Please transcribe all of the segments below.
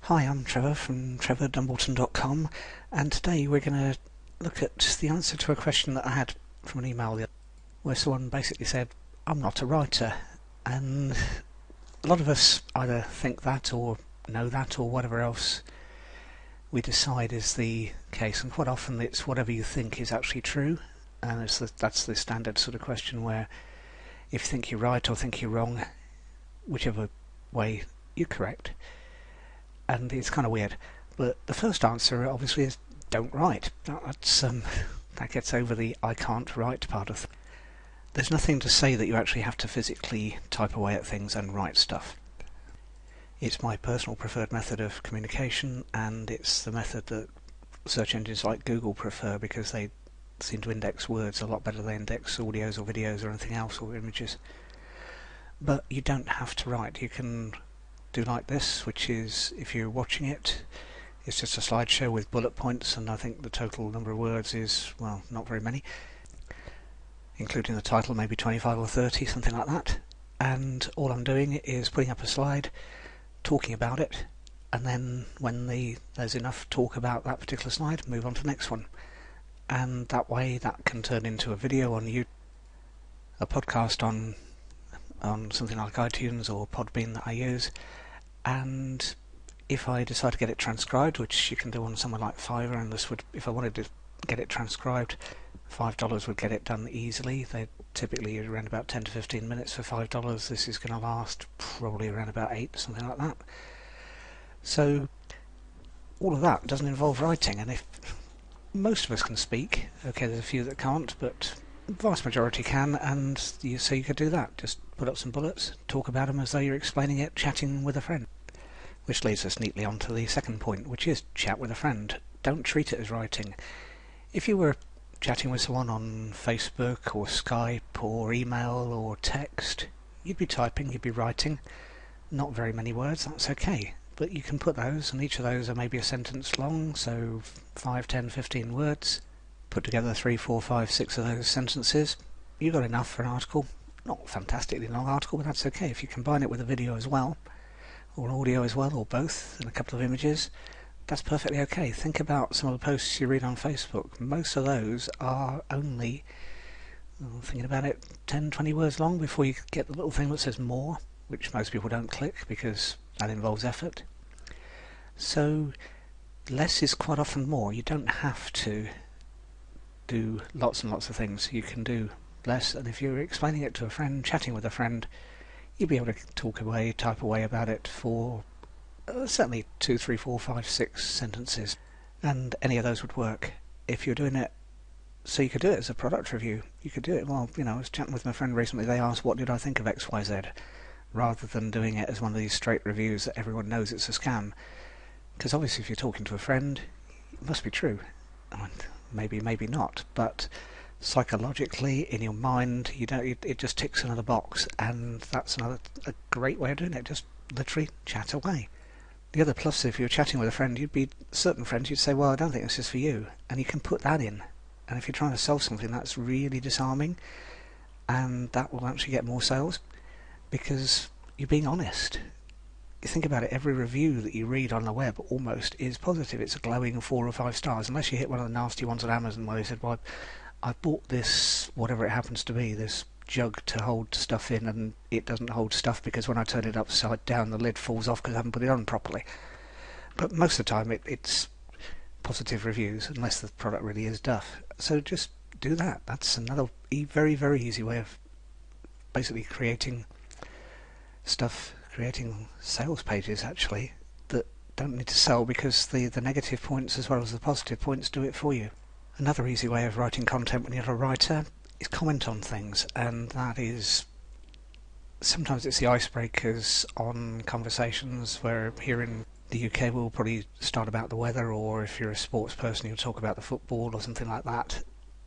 Hi, I'm Trevor from TrevorDumbleton.com, and today we're going to look at the answer to a question that I had from an email where someone basically said, I'm not a writer. And a lot of us either think that or know that or whatever else we decide is the case, and quite often it's whatever you think is actually true, and that's the standard sort of question where if you think you're right or think you're wrong, whichever way you're correct. And it's kind of weird, but the first answer obviously is don't write. That gets over the I can't write part of things. There's nothing to say that you actually have to physically type away at things and write stuff. It's my personal preferred method of communication, and it's the method that search engines like Google prefer because they seem to index words a lot better than they index audios or videos or anything else or images. But you don't have to write. You can do like this, which is, if you're watching it, it's just a slideshow with bullet points, and I think the total number of words is, well, not very many, including the title, maybe 25 or 30, something like that. And all I'm doing is putting up a slide, talking about it, and then when there's enough talk about that particular slide, move on to the next one. And that way that can turn into a video on YouTube, a podcast on something like iTunes or Podbean that I use. And if I decide to get it transcribed, which you can do on somewhere like Fiverr, and if I wanted to get it transcribed, $5 would get it done easily. They're typically around about 10 to 15 minutes for $5. This is going to last probably around about 8, something like that. So all of that doesn't involve writing, and if most of us can speak, okay, there's a few that can't, but the vast majority can, and so you could do that. Just put up some bullets, talk about them as though you're explaining it, chatting with a friend. Which leads us neatly on to the second point, which is chat with a friend. Don't treat it as writing. If you were chatting with someone on Facebook or Skype or email or text, you'd be typing, you'd be writing. Not very many words, that's okay. But you can put those, and each of those are maybe a sentence long, so 5, 10, 15 words. Put together 3, 4, 5, 6 of those sentences. You've got enough for an article. Not a fantastically long article, but that's okay. If you combine it with a video as well, or audio as well, or both, and a couple of images, that's perfectly okay. Think about some of the posts you read on Facebook. Most of those are only, thinking about it, 10, 20 words long before you get the little thing that says more, which most people don't click because that involves effort. So less is quite often more. You don't have to do lots and lots of things. You can do less, and if you're explaining it to a friend, chatting with a friend, you'll be able to talk away, type away about it for certainly 2, 3, 4, 5, 6 sentences, and any of those would work. If you're doing it, so you could do it as a product review, you could do it, well, I was chatting with my friend recently, they asked what did I think of XYZ, rather than doing it as one of these straight reviews that everyone knows it's a scam. Because obviously if you're talking to a friend, it must be true. Maybe not, but psychologically in your mind it just ticks another box, and that's a great way of doing it. Just literally chat away. The other plus, if you're chatting with a friend, certain friends you'd say, well, I don't think this is for you, and you can put that in. And if you're trying to sell something, that's really disarming, and that will actually get more sales because you're being honest. You think about it, every review that you read on the web almost is positive. It's a glowing 4 or 5 stars, unless you hit one of the nasty ones on Amazon where they said, well, I bought this, whatever it happens to be, this jug to hold stuff in, and it doesn't hold stuff because when I turn it upside down the lid falls off because I haven't put it on properly. But most of the time it's positive reviews, unless the product really is duff. So just do that. That's another very, very easy way of basically creating sales pages actually that don't need to sell, because the negative points as well as the positive points do it for you. Another easy way of writing content when you're a writer is comment on things, and that is, sometimes it's the icebreakers on conversations where here in the UK we'll probably start about the weather, or if you're a sports person you'll talk about the football or something like that.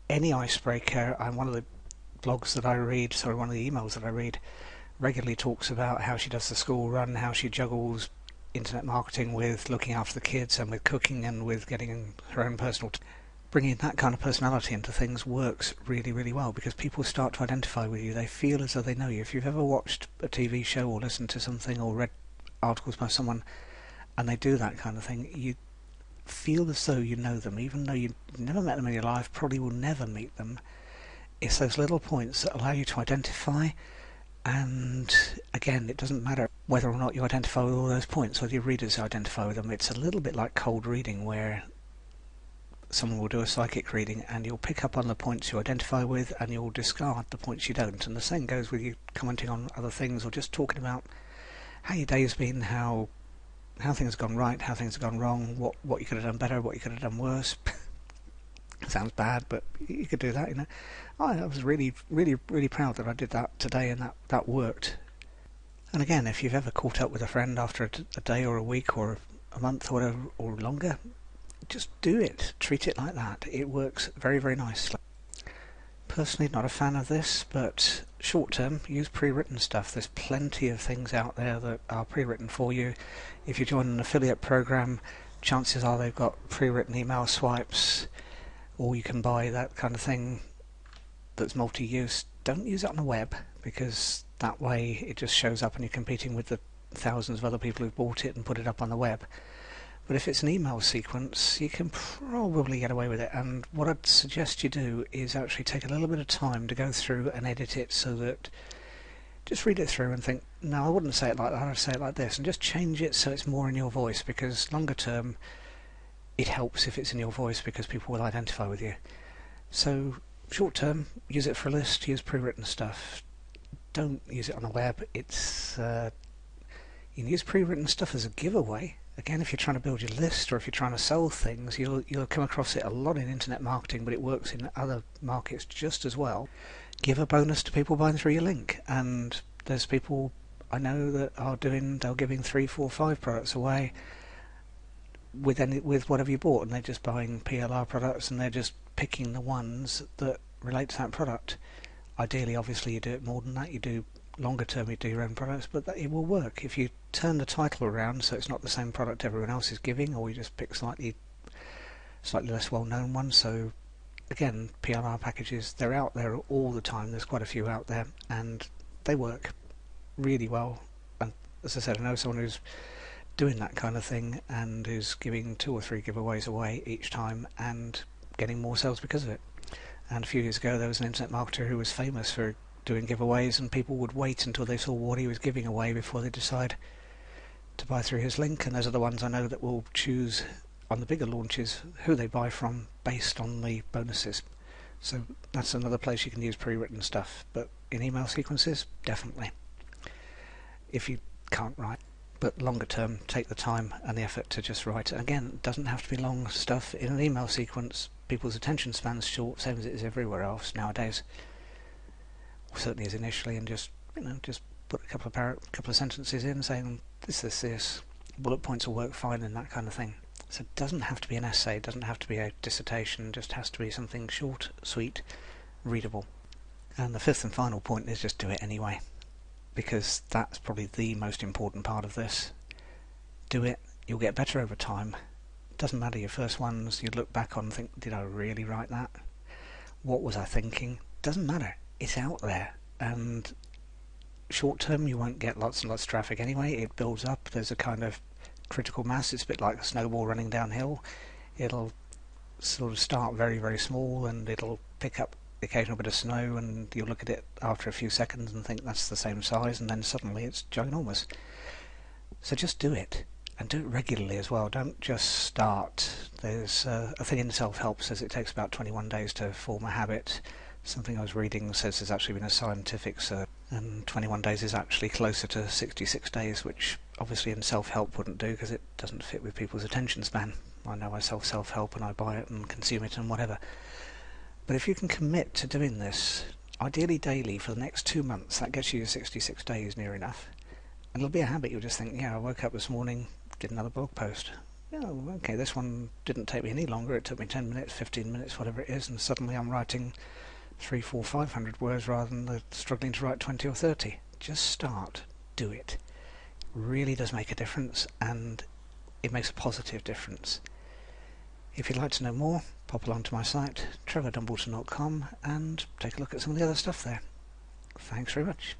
Any icebreaker, and one of the emails that I read regularly talks about how she does the school run, how she juggles internet marketing with looking after the kids and with cooking and with getting her own personal bringing that kind of personality into things works really, really well, because people start to identify with you. They feel as though they know you. If you've ever watched a TV show or listened to something or read articles by someone and they do that kind of thing, you feel as though you know them, even though you've never met them in your life, probably will never meet them. It's those little points that allow you to identify, and again, it doesn't matter whether or not you identify with all those points, or your readers identify with them. It's a little bit like cold reading, where someone will do a psychic reading and you'll pick up on the points you identify with and you'll discard the points you don't. And the same goes with you commenting on other things or just talking about how your day's been, how things have gone right, how things have gone wrong, what you could have done better, what you could have done worse. Sounds bad, but you could do that, you know. I was really proud that I did that today, and that worked. And again, if you've ever caught up with a friend after a day or a week or a month or whatever, or longer, just do it. Treat it like that. It works very, very nicely. Personally, not a fan of this, but short term, use pre-written stuff. There's plenty of things out there that are pre-written for you. If you join an affiliate program, chances are they've got pre-written email swipes, or you can buy that kind of thing that's multi-use. Don't use it on the web, because that way it just shows up and you're competing with the thousands of other people who've bought it and put it up on the web. But if it's an email sequence, you can probably get away with it. And what I'd suggest you do is actually take a little bit of time to go through and edit it, so that just read it through and think, no, I wouldn't say it like that, I'd say it like this, and just change it so it's more in your voice, because longer term it helps if it's in your voice, because people will identify with you. So short term, use it for a list, use pre-written stuff. Don't use it on the web. It's you can use pre-written stuff as a giveaway. Again, if you're trying to build your list, or if you're trying to sell things, you'll come across it a lot in internet marketing, but it works in other markets just as well. Give a bonus to people buying through your link, and there's people I know that they're giving 3, 4, 5 products away with whatever you bought, and they're just buying PLR products, and they're just picking the ones that relate to that product. Ideally, obviously, you do it more than that. You do longer term, you do your own products, but it will work if you turn the title around so it's not the same product everyone else is giving, or you just pick slightly less well-known ones. So again, PLR packages, they're out there all the time. There's quite a few out there, and they work really well. And as I said, I know someone who's doing that kind of thing and who's giving 2 or 3 giveaways away each time and getting more sales because of it. And a few years ago there was an internet marketer who was famous for doing giveaways, and people would wait until they saw what he was giving away before they decide to buy through his link. And those are the ones I know that will choose on the bigger launches who they buy from based on the bonuses. So that's another place you can use pre-written stuff, but in email sequences, definitely, if you can't write. But longer term, take the time and the effort to just write it. Again, it doesn't have to be long stuff. In an email sequence, people's attention span's short, same as it is everywhere else nowadays. Certainly is initially, and just put a couple of sentences in saying this. Bullet points will work fine and that kind of thing. So it doesn't have to be an essay, it doesn't have to be a dissertation, it just has to be something short, sweet, readable. And the fifth and final point is just do it anyway, because that's probably the most important part of this. Do it, you'll get better over time. It doesn't matter your first ones, you look back on and think, did I really write that? What was I thinking? Doesn't matter. It's out there, and short term you won't get lots and lots of traffic anyway. It builds up, there's a kind of critical mass. It's a bit like a snowball running downhill. It'll sort of start very, very small, and it'll pick up the occasional bit of snow, and you'll look at it after a few seconds and think that's the same size, and then suddenly it's ginormous. So just do it, and do it regularly as well. Don't just start. There's a thing in self-help says it takes about 21 days to form a habit. Something I was reading says there's actually been a scientific search, and 21 days is actually closer to 66 days, which obviously in self-help wouldn't do, because it doesn't fit with people's attention span. I know I sell self-help and I buy it and consume it and whatever. But if you can commit to doing this, ideally daily, for the next 2 months, that gets you to 66 days near enough. And it'll be a habit. You'll just think, yeah, I woke up this morning, did another blog post. Oh, okay, this one didn't take me any longer. It took me 10 minutes, 15 minutes, whatever it is, and suddenly I'm writing 300, 400, 500 words rather than struggling to write 20 or 30. Just start. Do it. It really does make a difference, and it makes a positive difference. If you'd like to know more, pop along to my site, trevordumbleton.com, and take a look at some of the other stuff there. Thanks very much.